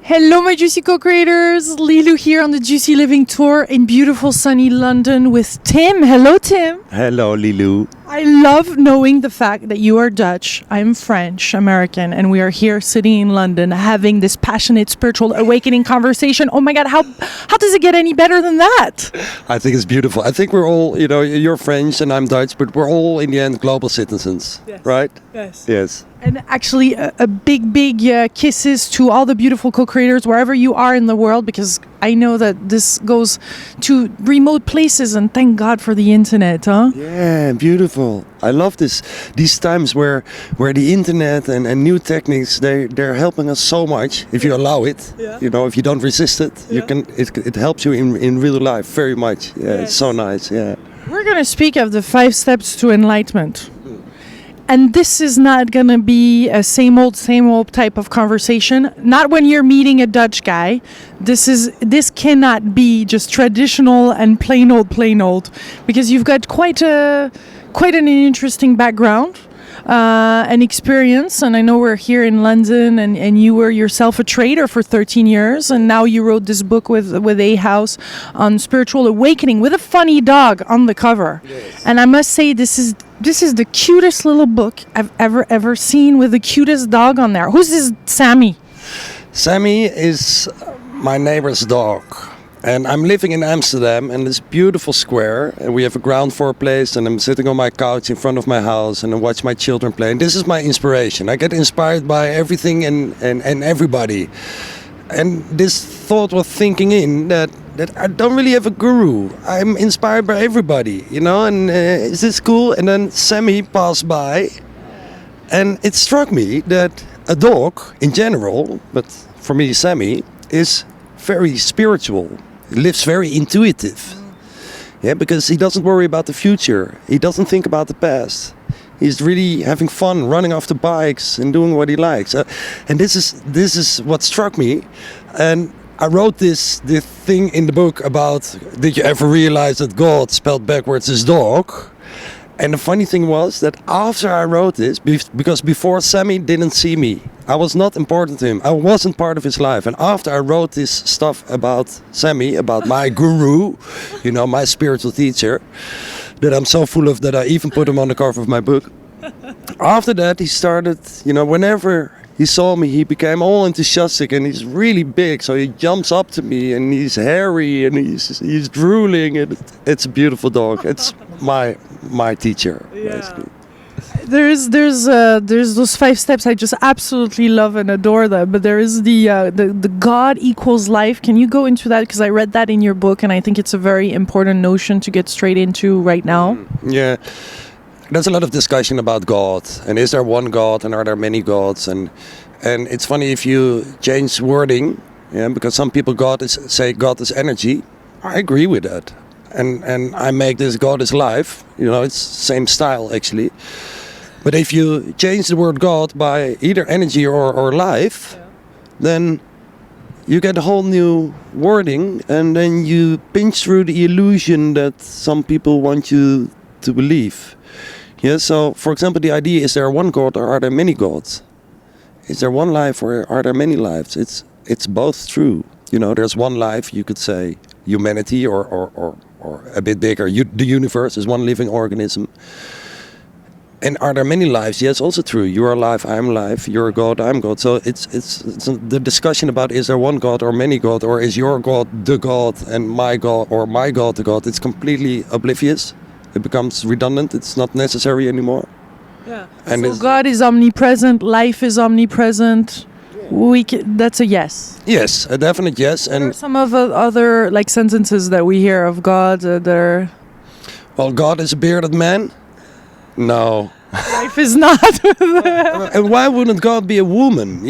Hello, my Juicy co-creators. Lilou here on the Juicy Living Tour in beautiful sunny London with Tim. Hello, Tim. Hello, Lilou. I love knowing the fact that you are Dutch, I'm French, American, and we are here sitting in London having this passionate spiritual awakening conversation. Oh my God, how does it get any better than that? I think it's beautiful. I think we're all, you're French and I'm Dutch, but we're all in the end global citizens, yes. Right? Yes. Yes. And actually, a big kisses to all the beautiful co-creators wherever you are in the world, because I know that this goes to remote places, and thank God for the internet, huh? Yeah, beautiful. I love these times where the internet and new techniques, they're helping us so much. If you allow it, if you don't resist it, it helps you in real life very much. Yeah, yes. It's so nice. Yeah. We're going to speak of the 5 steps to enlightenment. And this is not going to be a same old type of conversation. Not when you're meeting a Dutch guy. This cannot be just traditional and plain old, because you've got quite an interesting background and experience. And I know we're here in London, and you were yourself a trader for 13 years, and now you wrote this book with A House on spiritual awakening with a funny dog on the cover. Yes. And I must say, this is the cutest little book I've ever seen, with the cutest dog on there. Who's this Sammy? Sammy is my neighbor's dog. And I'm living in Amsterdam, in this beautiful square, and we have a ground floor place, and I'm sitting on my couch in front of my house and I watch my children play. And this is my inspiration. I get inspired by everything and everybody. And this thought was thinking in that I don't really have a guru. I'm inspired by everybody, and is this cool? And then Sammy passed by, and it struck me that a dog in general, but for me Sammy, is very spiritual. He lives very intuitive. Yeah, because he doesn't worry about the future. He doesn't think about the past. He's really having fun, running off the bikes and doing what he likes. And this is what struck me. And I wrote this thing in the book about, did you ever realize that God spelled backwards is dog? And the funny thing was that after I wrote this, because before Sammy didn't see me, I was not important to him. I wasn't part of his life. And after I wrote this stuff about Sammy, about my guru, my spiritual teacher, that I'm so full of that I even put him on the cover of my book. After that, he started, whenever he saw me, he became all enthusiastic, and he's really big. So he jumps up to me, and he's hairy, and he's drooling, and it's a beautiful dog. It's my teacher, basically. There's those 5 steps I just absolutely love and adore them. But there is the God equals life. Can you go into that? Because I read that in your book, and I think it's a very important notion to get straight into right now. Yeah. There's a lot of discussion about God, and is there one God, and are there many gods? And it's funny if you change wording, because some people say God is energy. I agree with that, and I make this God is life. It's same style actually. But if you change the word God by either energy or life, then you get a whole new wording, and then you pinch through the illusion that some people want you to believe. Yeah, so for example, the idea, is there one God or are there many gods? Is there one life or are there many lives? It's both true. There's one life, you could say humanity or a bit bigger. The universe is one living organism. And are there many lives? Yes, also true. You are alive, I'm alive. You're a God, I'm God. So it's the discussion about, is there one God or many God, or is your God the God and my God or my God the God? It's completely oblivious. It becomes redundant. It's not necessary anymore. Yeah. And so God is omnipresent. Life is omnipresent. That's a yes. Yes, a definite yes. What are some of the other sentences that we hear of God that are? Well, God is a bearded man. No. Life is not. And why wouldn't God be a woman?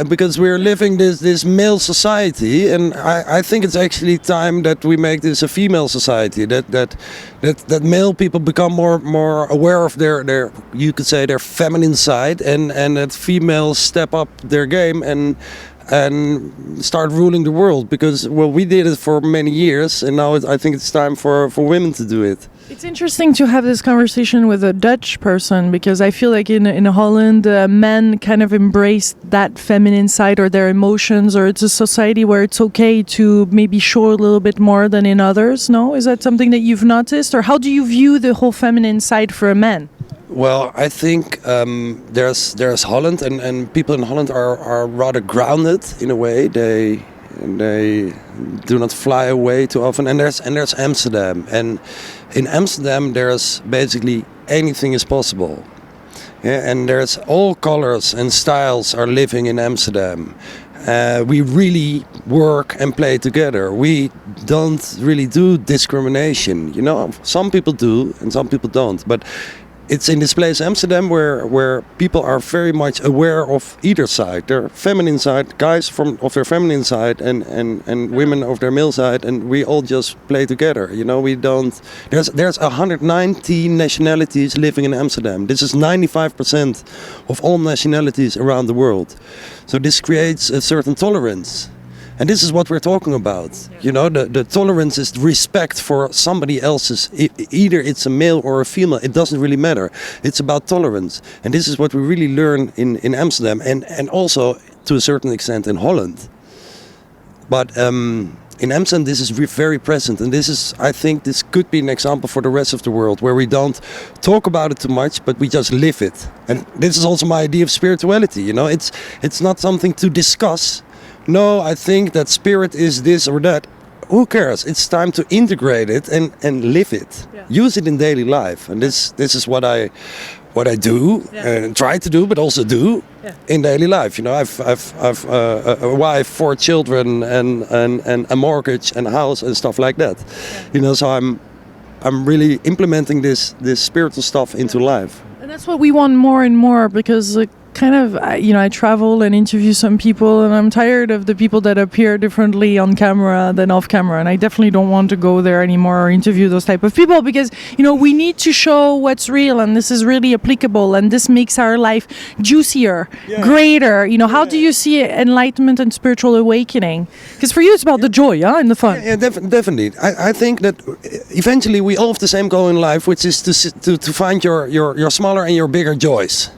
Because we're living this male society, and I think it's actually time that we make this a female society. That male people become more aware of their you could say their feminine side, and that females step up their game and and start ruling the world, because well, we did it for many years, and now I think it's time for women to do it. It's interesting to have this conversation with a Dutch person, because I feel like in Holland, men kind of embrace that feminine side or their emotions, or it's a society where it's okay to maybe show a little bit more than in others. No, is that something that you've noticed, or how do you view the whole feminine side for a man? Well, I think there's Holland, and people in Holland are rather grounded in a way. They do not fly away too often. And there's Amsterdam, and in Amsterdam there's basically anything is possible. Yeah, and there's all colors and styles are living in Amsterdam. We really work and play together. We don't really do discrimination. You know, some people do and some people don't, but it's in this place, Amsterdam, where people are very much aware of either side. Their feminine side, guys of their feminine side, and women of their male side, and we all just play together. You know, we don't. There's 190 nationalities living in Amsterdam. This is 95% of all nationalities around the world. So this creates a certain tolerance. And this is what we're talking about. You know, the tolerance is respect for somebody else's, either it's a male or a female, it doesn't really matter. It's about tolerance. And this is what we really learn in Amsterdam, and also to a certain extent in Holland. But in Amsterdam this is very present, and I think this could be an example for the rest of the world, where we don't talk about it too much, but we just live it. And this is also my idea of spirituality, you know, it's not something to discuss. No, I think that spirit is this or that. Who cares? It's time to integrate it and live it. Yeah. Use it in daily life. And this is what I do and try to do, but also do in daily life. You know, I've a wife, 4 children, and a mortgage and a house and stuff like that. Yeah. You know, so I'm really implementing this spiritual stuff into life. And that's what we want more and more, because kind of, I travel and interview some people, and I'm tired of the people that appear differently on camera than off camera, and I definitely don't want to go there anymore or interview those type of people, because we need to show what's real, and this is really applicable, and this makes our life juicier, greater. How do you see enlightenment and spiritual awakening? Because for you it's about the joy, and the fun. Yeah, definitely. I think that eventually we all have the same goal in life, which is to find your smaller and your bigger joys.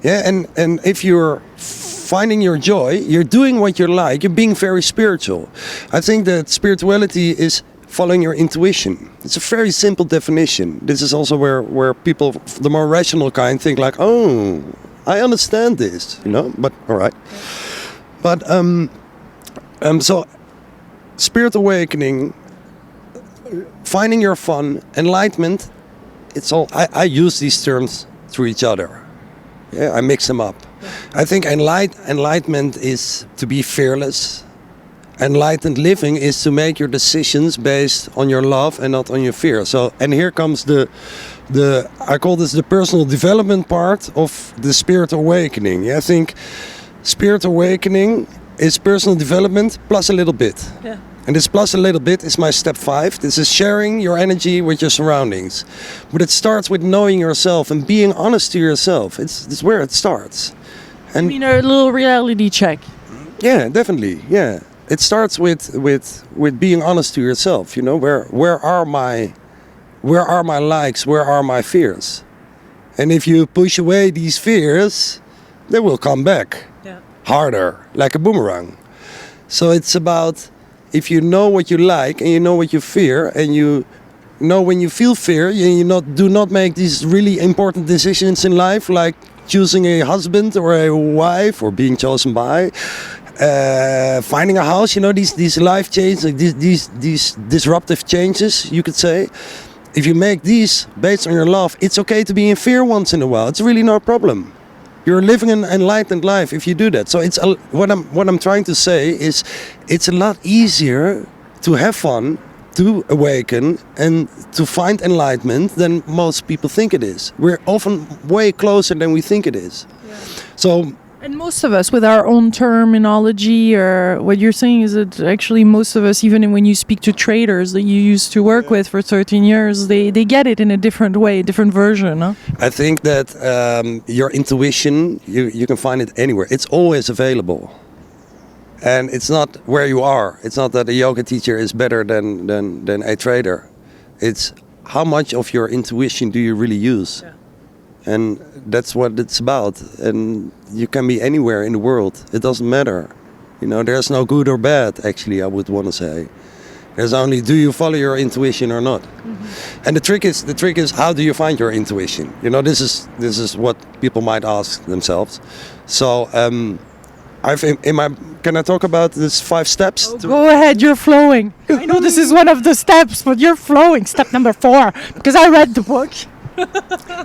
Yeah, and if you're finding your joy, you're doing what you like, you're being very spiritual. I think that spirituality is following your intuition. It's a very simple definition. This is also where people, the more rational kind, think like, oh, I understand this, but all right. But so spirit awakening, finding your fun, enlightenment, it's all, I use these terms through each other. Yeah, I mix them up. I think enlightenment is to be fearless. Enlightened living is to make your decisions based on your love and not on your fear. So, and here comes I call this the personal development part of the spirit awakening. Yeah, I think spirit awakening is personal development plus a little bit. Yeah. And this plus a little bit is my step 5. This is sharing your energy with your surroundings. But it starts with knowing yourself and being honest to yourself. It's where it starts. And a little reality check. Yeah, definitely. Yeah. It starts with being honest to yourself. Where are my likes? Where are my fears? And if you push away these fears, they will come back harder, like a boomerang. So it's about, if you know what you like and you know what you fear, and you know when you feel fear, do not make these really important decisions in life, like choosing a husband or a wife or being chosen by, finding a house. These life changes, these disruptive changes, you could say. If you make these based on your love, it's okay to be in fear once in a while. It's really no problem. You're living an enlightened life if you do that. So what I'm trying to say is, it's a lot easier to have fun, to awaken, and to find enlightenment than most people think it is. We're often way closer than we think it is. Yeah. So. And most of us, with our own terminology, or what you're saying is that actually most of us, even when you speak to traders that you used to work with for 13 years, they get it in a different way, a different version. Huh? I think that your intuition, you can find it anywhere. It's always available. And it's not where you are. It's not that a yoga teacher is better than a trader. It's how much of your intuition do you really use? Yeah. And that's what it's about. And you can be anywhere in the world. It doesn't matter. You know, there's no good or bad, actually, I would want to say. There's only, do you follow your intuition or not? Mm-hmm. And the trick is how do you find your intuition? You know, this is what people might ask themselves. So can I talk about these 5 steps? Oh, go ahead, you're flowing. I know this is one of the steps, but you're flowing. Step number 4, because I read the book.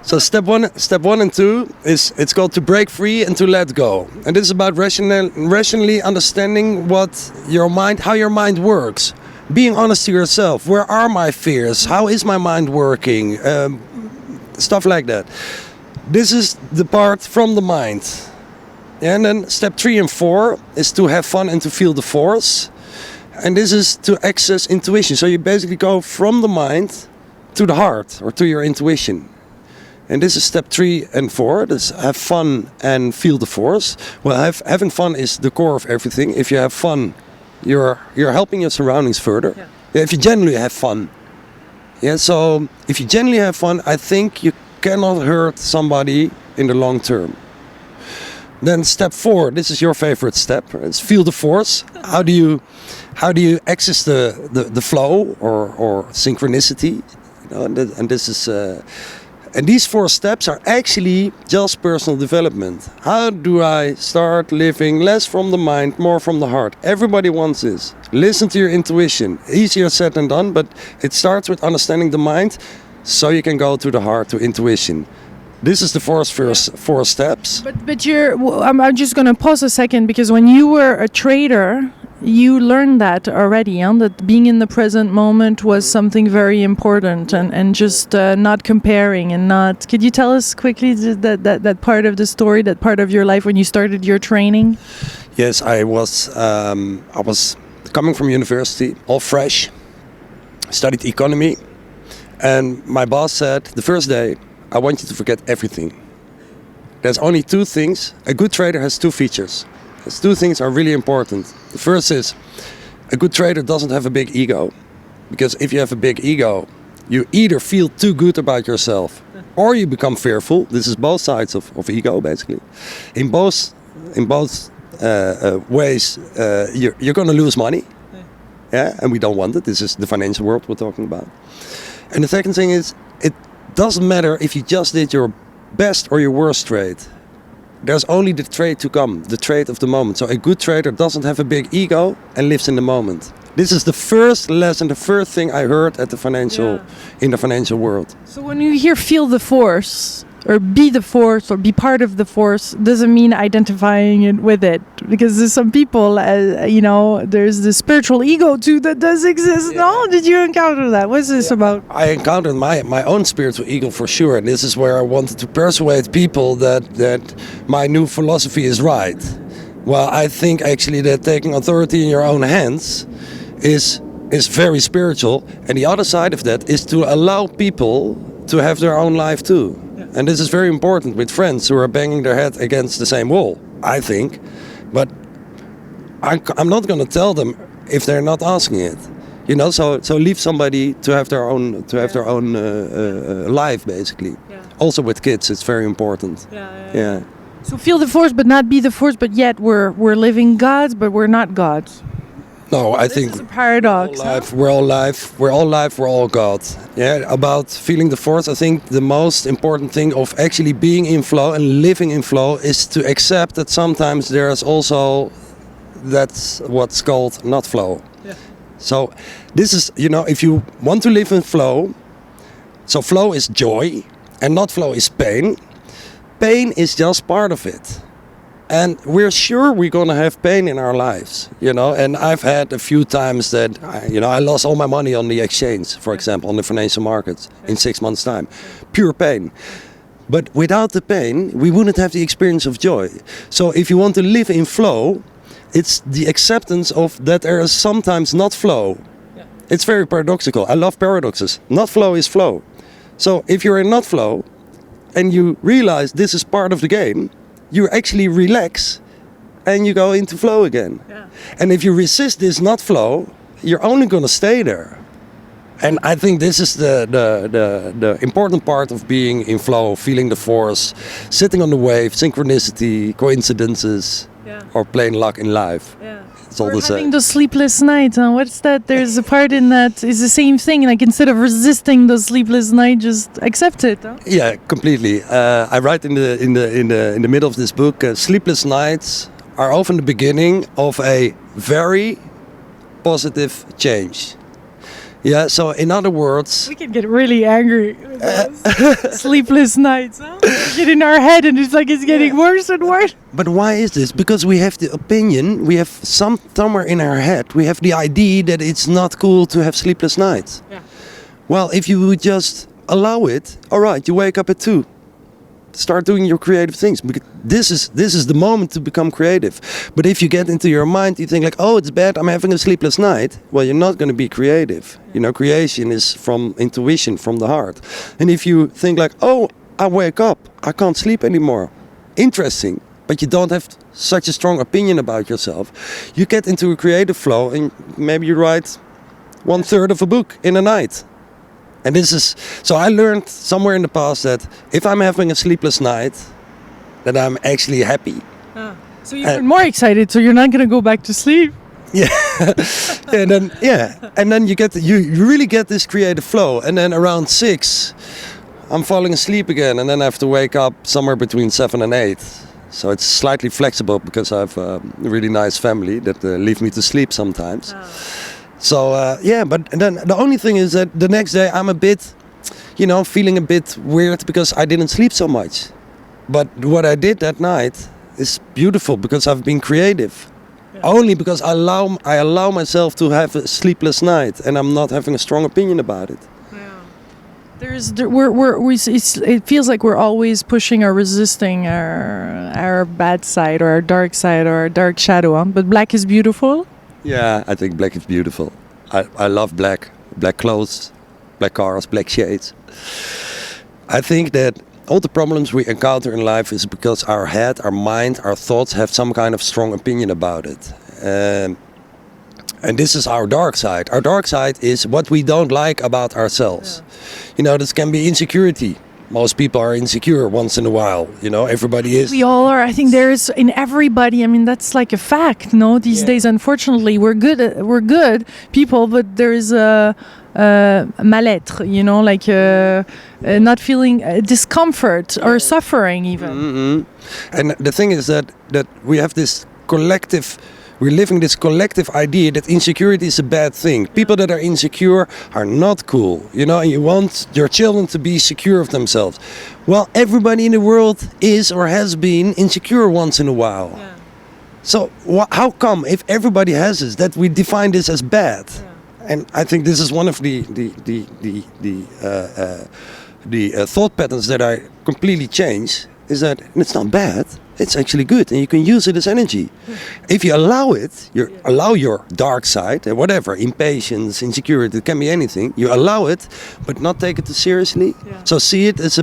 So step one and 2 it's called to break free and to let go. And this is about rationally understanding how your mind works. Being honest to yourself. Where are my fears? How is my mind working? Stuff like that. This is the part from the mind. And then step 3 and 4 is to have fun and to feel the force. And this is to access intuition. So you basically go from the mind to the heart or to your intuition. And this is step 3 and 4. This have fun and feel the force. Well, having fun is the core of everything. If you have fun, you're helping your surroundings further. Yeah, if you genuinely have fun. Yeah, so if you genuinely have fun, I think you cannot hurt somebody in the long term. Then step 4, this is your favorite step. It's feel the force. How do you access the flow or synchronicity? You know, and this is and these 4 steps are actually just personal development. How do I start living less from the mind, more from the heart? Everybody wants this. Listen to your intuition. Easier said than done, but it starts with understanding the mind, so you can go to the heart, to intuition. This is the first 4 steps. But I'm just going to pause a second, because when you were a trader, you learned that already, that being in the present moment was something very important, and just not comparing and not. Could you tell us quickly that part of the story, that part of your life when you started your training? Yes, I was coming from university, all fresh, studied economy, and my boss said the first day, I want you to forget everything. There's only 2 things. A good trader has 2 features. These 2 things are really important. The first is a good trader doesn't have a big ego. Because if you have a big ego, you either feel too good about yourself or you become fearful. This is both sides of ego, basically. In both ways, you're going to lose money. Yeah, and we don't want it. This is the financial world we're talking about. And the second thing is, it doesn't matter if you just did your best or your worst trade. There's only the trade to come, the trade of the moment. So a good trader doesn't have a big ego and lives in the moment. This is the first lesson, the first thing I heard at in the financial world. So when you hear feel the force, or be the force, or be part of the force, doesn't mean identifying it with it. Because there's some people, there's the spiritual ego too that does exist. Yeah. No? Did you encounter that? What's this about? I encountered my own spiritual ego for sure. And this is where I wanted to persuade people that my new philosophy is right. Well, I think actually that taking authority in your own hands is very spiritual. And the other side of that is to allow people to have their own life too. And this is very important with friends who are banging their head against the same wall, I think. But I'm not going to tell them if they're not asking it. You know, so leave somebody to have their own life, basically. Yeah. Also with kids, it's very important. Yeah. So feel the force, but not be the force. But yet we're living gods, but we're not gods. No, I think it's a paradox. We're all life. We're all God. Yeah, about feeling the force, I think the most important thing of actually being in flow and living in flow is to accept that sometimes there's also that's what's called not flow. Yeah. So this is, if you want to live in flow, so flow is joy and not flow is pain. Pain is just part of it. And we're sure we're going to have pain in our lives, and I've had a few times that, I lost all my money on the exchange, for example, on the financial markets in 6 months' time. Pure pain. But without the pain, we wouldn't have the experience of joy. So if you want to live in flow, it's the acceptance of that there is sometimes not flow. Yeah. It's very paradoxical. I love paradoxes. Not flow is flow. So if you're in not flow and you realize this is part of the game, you actually relax and you go into flow again. Yeah. And if you resist this not flow, you're only going to stay there. And I think this is the important part of being in flow, feeling the force, sitting on the wave, synchronicity, coincidences, or plain luck in life. Yeah. It's all We're the same. having those sleepless nights. Huh? What's that? There's a part in that is the same thing. Like instead of resisting those sleepless nights, just accept it. Huh? Yeah, completely. I write in the middle of this book, sleepless nights are often the beginning of a very positive change. Yeah, so in other words... We can get really angry with those sleepless nights. Huh? We get in our head and it's like it's getting worse and worse. But why is this? Because we have the opinion, we have somewhere in our head, we have the idea that it's not cool to have sleepless nights. Yeah. Well, if you would just allow it, all right, you wake up at 2. Start doing your creative things. Because this is the moment to become creative. But if you get into your mind, you think like, oh, it's bad, I'm having a sleepless night. Well, you're not going to be creative. You know, creation is from intuition, from the heart. And if you think like, oh, I wake up, I can't sleep anymore. Interesting. But you don't have such a strong opinion about yourself. You get into a creative flow and maybe you write 1/3 of a book in a night. And this is, so I learned somewhere in the past that if I'm having a sleepless night, that I'm actually happy. So you're more excited, so you're not going to go back to sleep. Yeah. And then you really get this creative flow. And then around 6, I'm falling asleep again. And then I have to wake up somewhere between 7 and 8. So it's slightly flexible because I have a really nice family that leave me to sleep sometimes. So, but then the only thing is that the next day I'm a bit, feeling a bit weird because I didn't sleep so much. But what I did that night is beautiful because I've been creative. Yeah. Only because I allow myself to have a sleepless night and I'm not having a strong opinion about it. It feels like we're always pushing or resisting our bad side or our dark side or our dark shadow. Huh? But black is beautiful. Yeah, I think black is beautiful. I love black. Black clothes, black cars, black shades. I think that all the problems we encounter in life is because our head, our mind, our thoughts have some kind of strong opinion about it. And this is our dark side. Our dark side is what we don't like about ourselves. Yeah. This can be insecurity. Most people are insecure once in a while. Everybody is. We all are. I think there is in everybody. I mean, that's like a fact. No, these days, unfortunately, we're good people, but there is a mal-être. Not feeling discomfort or suffering even. Mm-hmm. And the thing is that we have this collective. We're living this collective idea that insecurity is a bad thing. People that are insecure are not cool, and you want your children to be secure of themselves. Well, everybody in the world is or has been insecure once in a while. Yeah. So how come, if everybody has this, that we define this as bad? Yeah. And I think this is one of the thought patterns that I completely change, is that it's not bad. It's actually good, and you can use it as energy. If you allow it, allow your dark side, whatever, impatience, insecurity, it can be anything. You allow it, but not take it too seriously. Yeah. So see it as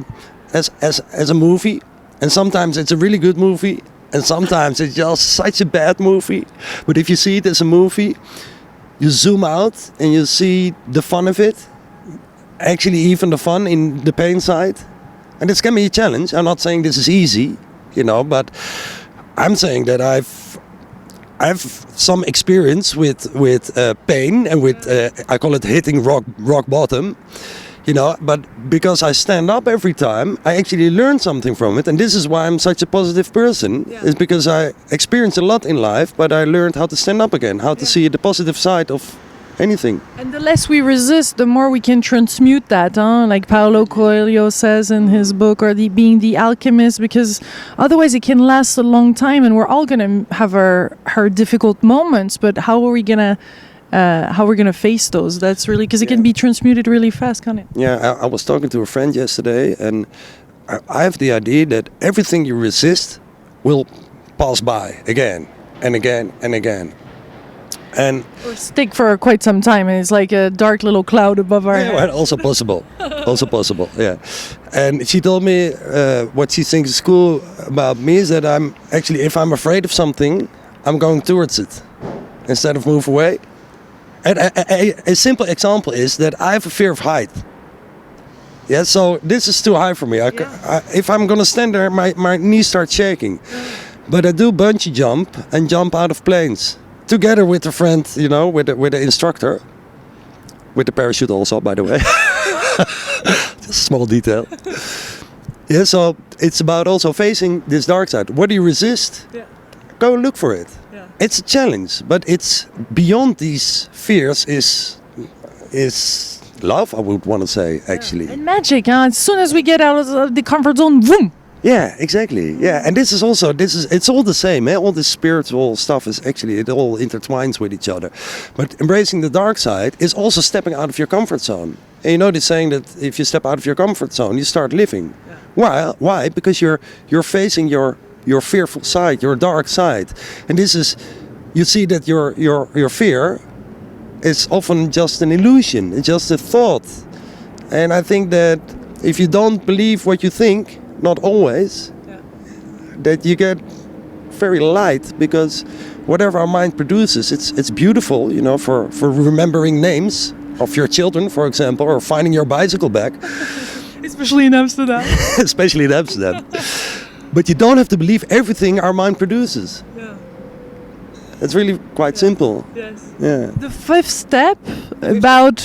a movie, and sometimes it's a really good movie, and sometimes it's just such a bad movie. But if you see it as a movie, you zoom out and you see the fun of it. Actually, even the fun in the pain side, and this can be a challenge. I'm not saying this is easy. But I'm saying that I've some experience with pain and with I call it hitting rock bottom, But because I stand up every time, I actually learn something from it, and this is why I'm such a positive person. Yeah. Is because I experienced a lot in life, but I learned how to stand up again, how to see the positive side of anything. And the less we resist, the more we can transmute that, like Paulo Coelho says in his book, or being the alchemist, because otherwise it can last a long time, and we're all going to have our difficult moments, but how are we going to face those? That's really, because it can be transmuted really fast, can't it? Yeah, I was talking to a friend yesterday, and I have the idea that everything you resist will pass by again and again and again. Or stick for quite some time, and it's like a dark little cloud above our head. Well, also possible, yeah. And she told me what she thinks is cool about me is that I'm actually, if I'm afraid of something, I'm going towards it instead of move away. And a simple example is that I have a fear of height. Yeah, so this is too high for me. If I'm gonna stand there, my knees start shaking. But I do bungee jump and jump out of planes together with a friend, you know, with the instructor, with the parachute also, by the way. Just a small detail. Yeah, so it's about also facing this dark side. What do you resist? Yeah. Go look for it. Yeah. It's a challenge, but it's beyond these fears is love, I would want to say, actually. And magic, huh? As soon as we get out of the comfort zone, boom! Yeah, exactly. Yeah, and it's all the same. Eh? All this spiritual stuff is actually, it all intertwines with each other. But embracing the dark side is also stepping out of your comfort zone. And you know this saying that if you step out of your comfort zone, you start living. Yeah. Why? Because you're facing your fearful side, your dark side. And this is, you see that your fear is often just an illusion, it's just a thought. And I think that if you don't believe what you think, not always, that you get very light, because whatever our mind produces, it's beautiful, you know, for remembering names of your children, for example, or finding your bicycle back. Especially in Amsterdam. Especially in Amsterdam. But you don't have to believe everything our mind produces. Yeah. It's really quite simple. Yes. Yeah. The fifth step about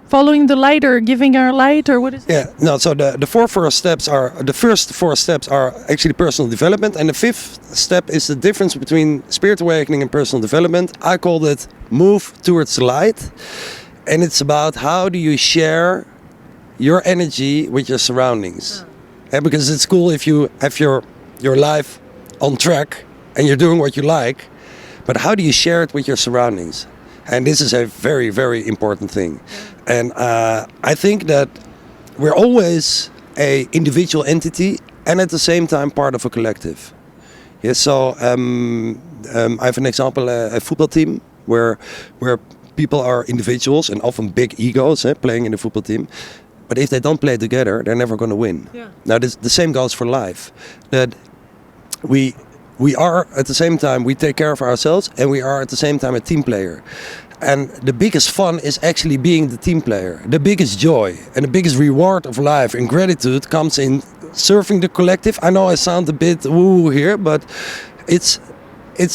following the light or giving our light, or what is it? Yeah. No. So the first four steps are actually personal development, and the fifth step is the difference between spirit awakening and personal development. I call it move towards the light, and it's about how do you share your energy with your surroundings. Yeah, because it's cool if you have your life on track and you're doing what you like. But how do you share it with your surroundings? And this is a very, very important thing. And I think that we're always a individual entity and at the same time part of a collective. Yeah, so I have an example, a football team where people are individuals and often big egos playing in a football team. But if they don't play together, they're never going to win. Yeah. Now, the same goes for life. That we are at the same time, we take care of ourselves, and we are at the same time a team player. And the biggest fun is actually being the team player. The biggest joy and the biggest reward of life and gratitude comes in serving the collective. I know I sound a bit woo here, but it's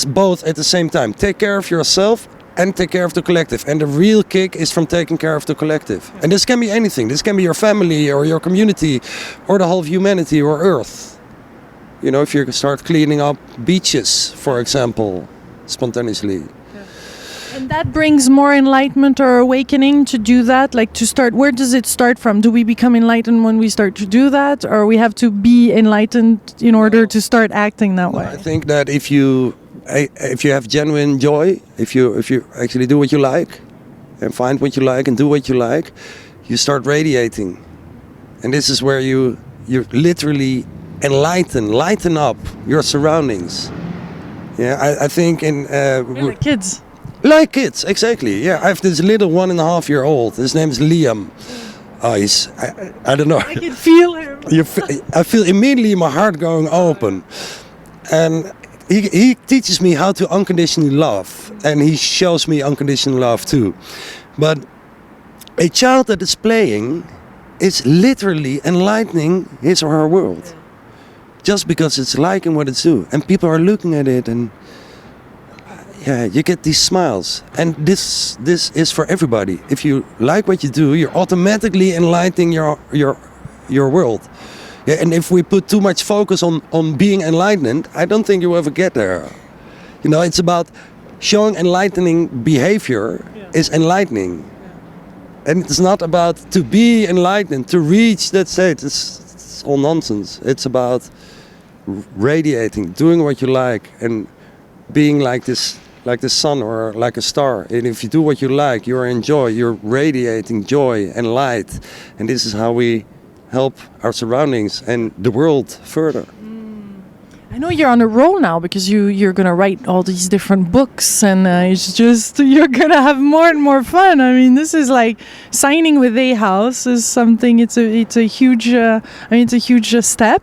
both at the same time. Take care of yourself and take care of the collective. And the real kick is from taking care of the collective. And this can be anything. This can be your family or your community or the whole of humanity or Earth. You know, if you start cleaning up beaches, for example, spontaneously. Yeah. And that brings more enlightenment or awakening to do that? Like to start, where does it start from? Do we become enlightened when we start to do that? Or we have to be enlightened in order to start acting that way? I think that if you have genuine joy, if you actually do what you like and find what you like and do what you like, you start radiating. And this is where you literally lighten up your surroundings. Yeah, I think like kids. Like kids, exactly. Yeah, I have this little 1.5-year-old. His name is Liam. Oh, I don't know. I can feel him. I feel immediately my heart going open. And he teaches me how to unconditionally love. And he shows me unconditional love too. But a child that is playing is literally enlightening his or her world. Just because it's liking what it's doing. And people are looking at it and you get these smiles. And this is for everybody. If you like what you do, you're automatically enlightening your world. Yeah, and if we put too much focus on being enlightened, I don't think you'll ever get there. You know, it's about showing enlightening behavior is enlightening. Yeah. And it's not about to be enlightened, to reach that state. It's all nonsense. It's about radiating, doing what you like, and being like this sun or like a star. And if you do what you like, you're in joy, you're radiating joy and light. And this is how we help our surroundings and the world further. I know you're on a roll now because you're gonna write all these different books, and it's just you're gonna have more and more fun. I mean, this is like signing with A House is something. It's a huge step.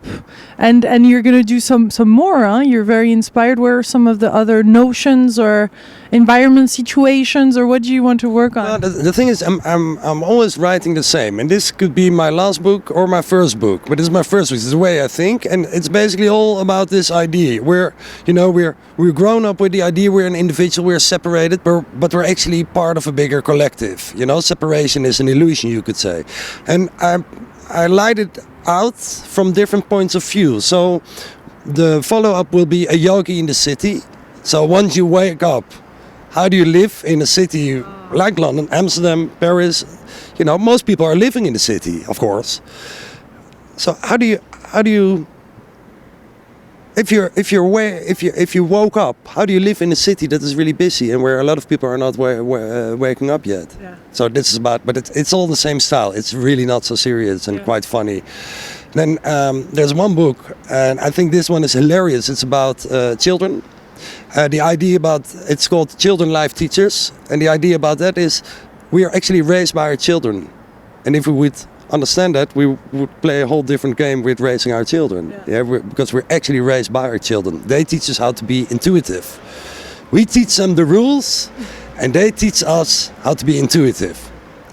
and you're going to do some more, huh? You're very inspired. Where are some of the other notions or environment situations, or what do you want to work on? Well, the thing is, I'm always writing the same, and this could be my last book or my first book, but this is my first book. This is the way I think, and it's basically all about this idea. We're grown up with the idea we're an individual, we're separated, but we're actually part of a bigger collective. Separation is an illusion, you could say, and I light it out from different points of view. So the follow-up will be a yogi in the city. So once you wake up, how do you live in a city like London, Amsterdam, Paris? Most people are living in the city, of course. So how do you if you woke up, how do you live in a city that is really busy and where a lot of people are not waking up yet? Yeah. So this is about, but it's all the same style. It's really not so serious and quite funny. Then there's one book, and I think this one is hilarious. It's about children. The idea it's called Children Life Teachers, and the idea about that is we are actually raised by our children, and if we would understand that, we would play a whole different game with raising our children. Because we're actually raised by our children. They teach us how to be intuitive. We teach them the rules, and they teach us how to be intuitive.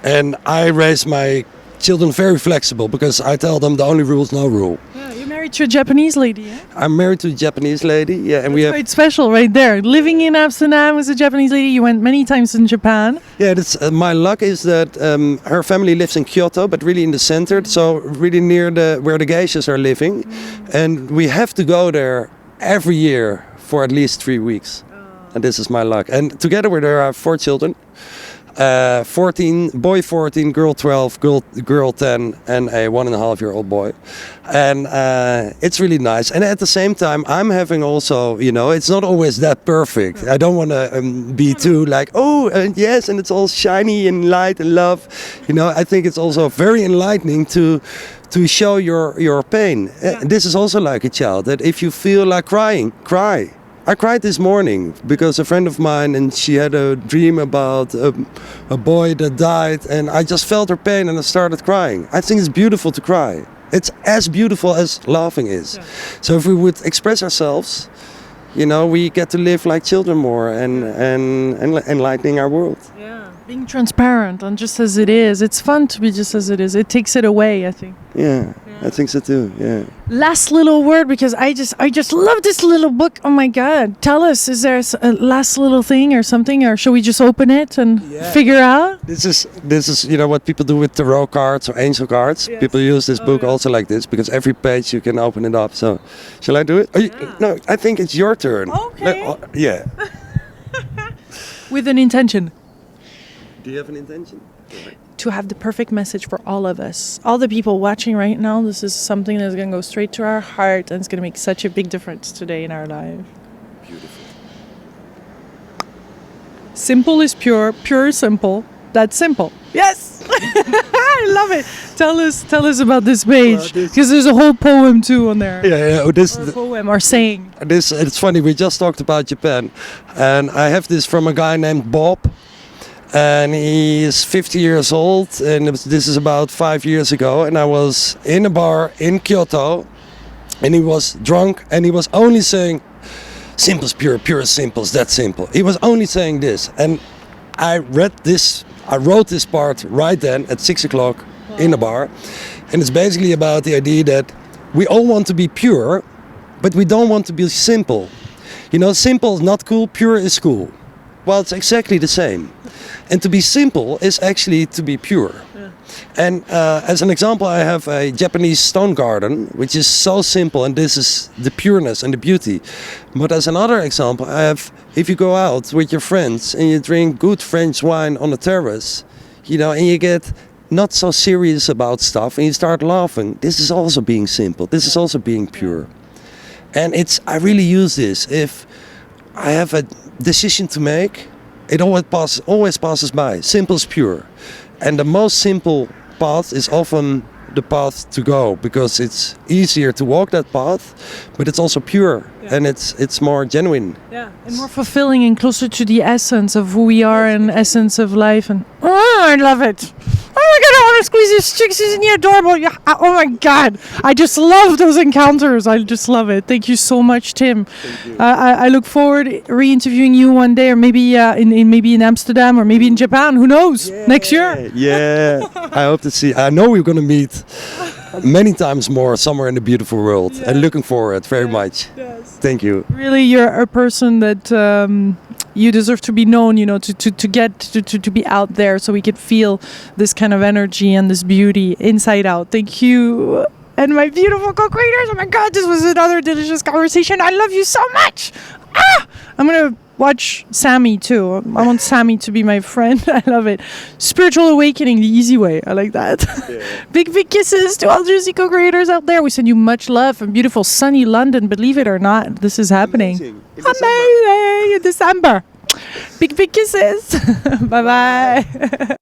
And I raise my children very flexible, because I tell them the only rule is no rule. Yeah, you're married to a Japanese lady, yeah? I'm married to a Japanese lady, yeah, and we have. Quite special, right there. Living in Amsterdam with a Japanese lady. You went many times in Japan. Yeah, that's my luck is that her family lives in Kyoto, but really in the center, so really near where the geishas are living, and we have to go there every year for at least 3 weeks, and this is my luck. And together with her, I have 4 children. 14, boy 14, girl 12, girl 10, and a 1.5-year-old boy. And it's really nice. And at the same time, I'm having also, it's not always that perfect. I don't want to be too like, yes, and it's all shiny and light and love. I think it's also very enlightening to show your pain. This is also like a child, that if you feel like crying, cry. I cried this morning because a friend of mine, and she had a dream about a boy that died, and I just felt her pain and I started crying. I think it's beautiful to cry. It's as beautiful as laughing is. Yeah. So if we would express ourselves, we get to live like children more and enlightening our world. Yeah, being transparent and just as it is. It's fun to be just as it is. It takes it away, I think. Yeah. I think so too, yeah. Last little word, because I just love this little book. Oh my God. Tell us, is there a last little thing or something, or should we just open it and figure out? This is what people do with tarot cards or angel cards. Yes. People use this book also like this, because every page you can open it up. So, shall I do it? No, I think it's your turn. Okay. Yeah. With an intention. Do you have an intention? To have the perfect message for all of us. All the people watching right now, this is something that's going to go straight to our heart, and it's going to make such a big difference today in our life. Beautiful. Simple is pure, pure is simple. That's simple. Yes! I love it. Tell us about this page, because there's a whole poem too on there. Yeah. Or poem or saying. It's funny, we just talked about Japan, and I have this from a guy named Bob. And he is 50 years old, and this is about 5 years ago, and I was in a bar in Kyoto, and he was drunk, and he was only saying, simple is pure, pure is simple, is that simple. He was only saying this, and I wrote this part right then at 6 o'clock in a bar, and it's basically about the idea that we all want to be pure, but we don't want to be simple. Simple is not cool, pure is cool. Well, it's exactly the same. And to be simple is actually to be pure. Yeah. And as an example, I have a Japanese stone garden, which is so simple, and this is the pureness and the beauty. But as another example, I have, if you go out with your friends and you drink good French wine on the terrace, and you get not so serious about stuff, and you start laughing, this is also being simple. This is also being pure. And I really use this. If I have a decision to make, it always passes by. Simple is pure. And the most simple path is often the path to go, because it's easier to walk that path, but it's also pure, and it's more genuine. Yeah, and more fulfilling and closer to the essence of who we are and essence of life. And I love it. Oh my God, I want to squeeze this chick. Isn't he adorable? Yeah. Oh my God. I just love those encounters. I just love it. Thank you so much, Tim. I look forward re-interviewing you one day, or maybe maybe in Amsterdam, or maybe in Japan. Who knows? Next year. Yeah. I hope to see. I know we're going to meet many times more somewhere in the beautiful world, and looking forward very much. Yes. Thank you. Really, you're a person that you deserve to be known, you know, to be out there, so we could feel this kind of energy and this beauty inside out. Thank you. And my beautiful co-creators. Oh my God, this was another delicious conversation. I love you so much. I'm going to watch Sammy too. I want Sammy to be my friend. I love it. Spiritual awakening the easy way. I like that. Yeah. Big kisses to all Juicy co-creators out there. We send you much love from beautiful sunny London. Believe it or not, this is happening. Amazing. In December. Big kisses. Bye-bye.